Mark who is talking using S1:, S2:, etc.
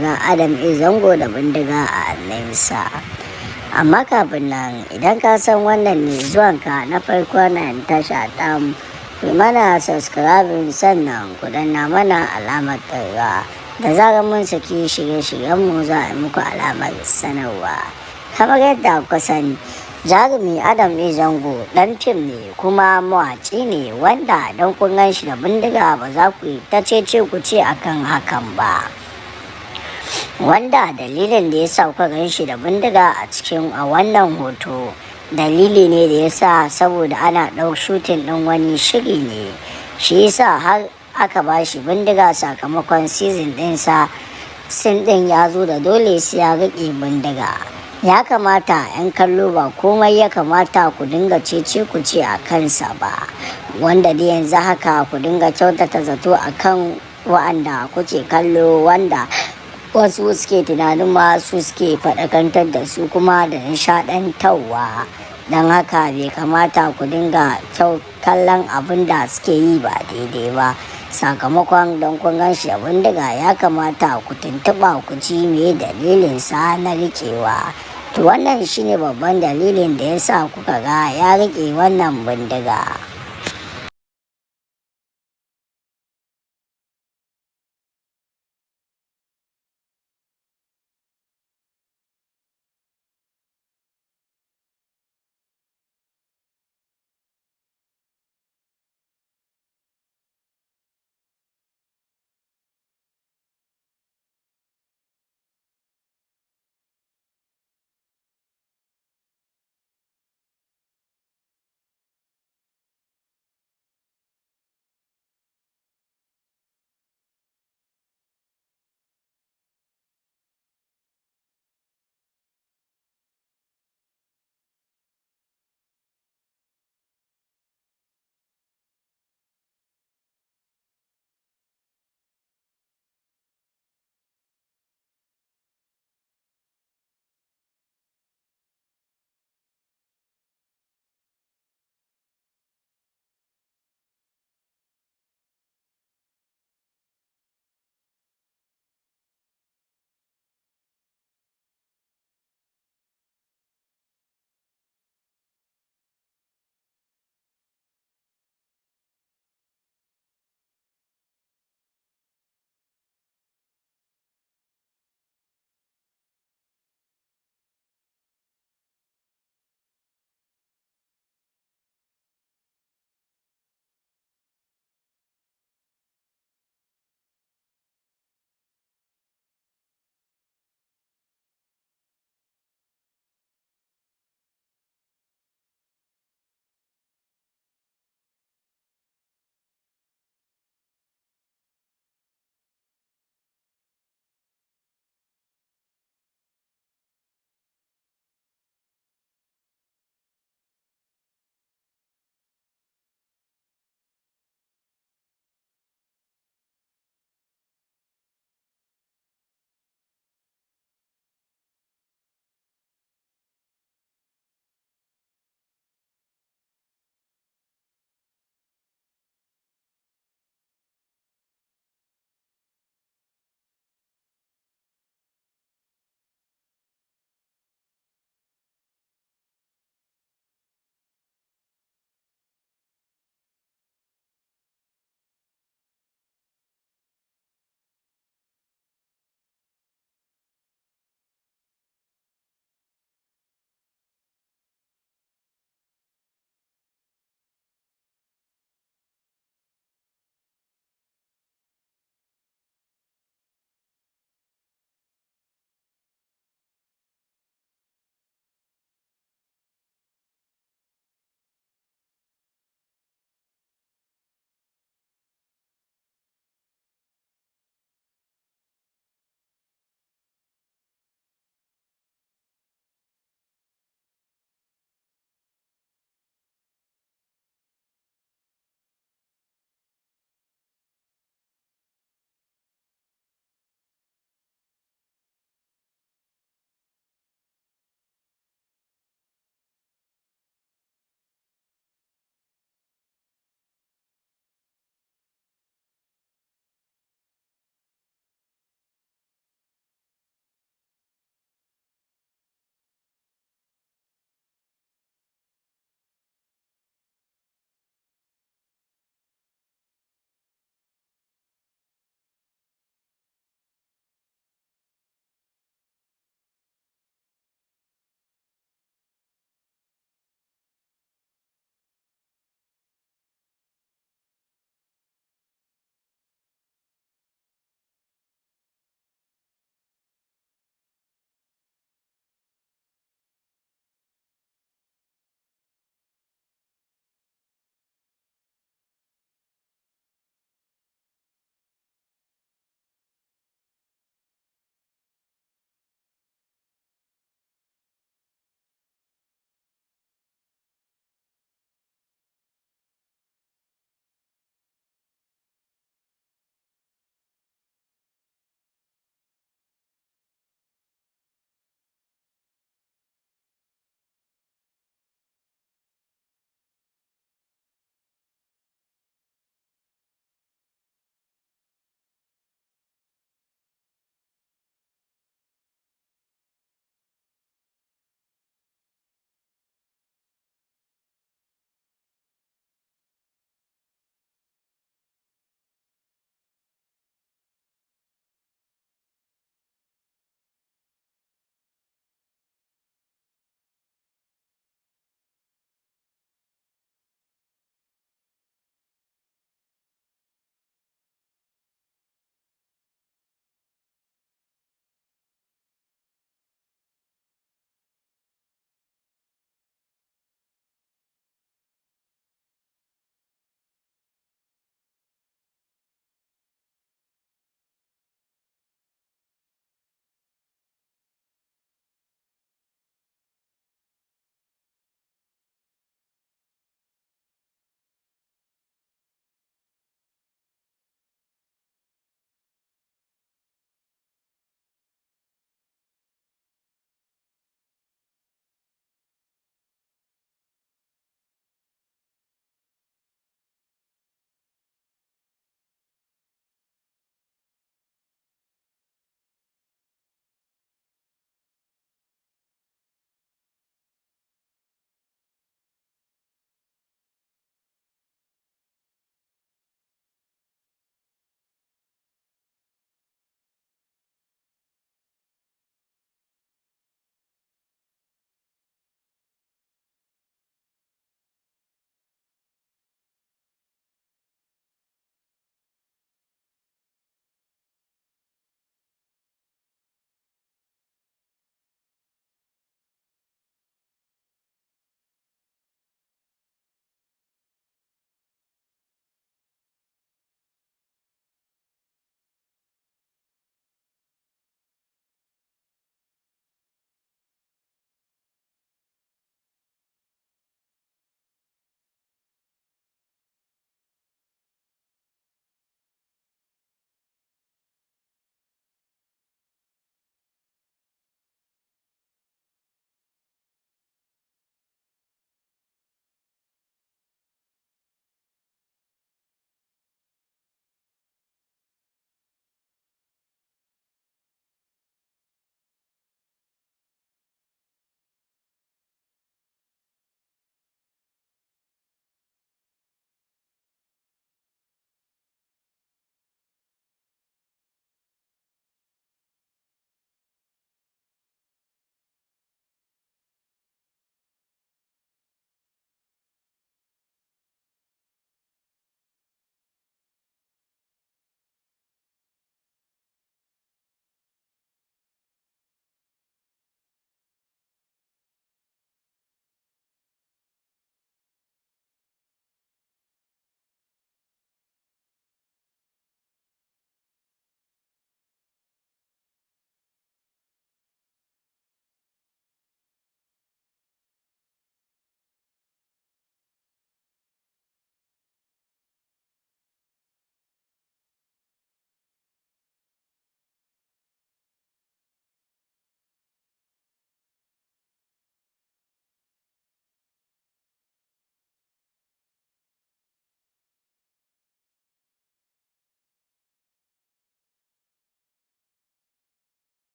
S1: ga Adam Zango da bindiga a hannunsa. Amma kafin nan, idan ka san wannan ne zuwanka na farko nan tasha ta ku mana subscribing, sannan ku danna mana alamar ƙararrawa. Da zarar mun saki shirye-shiryenmu za a yi muku alamar sanarwa. Kamar yadda kuka sani, jarumi Adam Zango ɗan fim ne kuma mawaƙi ne, wanda don kun gan shi da bindiga ba za ku yi ta cece ku ce akan hakan ba. Wanda dalilin da ya sa kuka gan shi da bindiga a wannan hoto, dalili ne da ya sa saboda ana shooting ɗin wani shiri ne, shi yasa har aka ba shi bindiga sakamakon season ɗinsa. Sin ɗin ya zo da dole sai ya riƙe bindiga. Ya kamata 'yan kallo ba komai ya kamata ku dinga cece ku ce a kansa ba, wanda da yanzu haka ku dinga kyautata zato a kan wa'anda kuke kallo, wanda wasu suke tunanin ma su suke faɗakantar da su kuma da nishaɗantarwa. Don haka bai kamata ku dinga kallon abin da suke yi ba daidai ba. Sakamakon don kun gan shi da bindiga, ya kamata ku tuntuɓa ku ji me dalilinsa na riƙewa. To wannan shine babban dalilin da ya sa kuka ga ya riƙe wannan bindiga.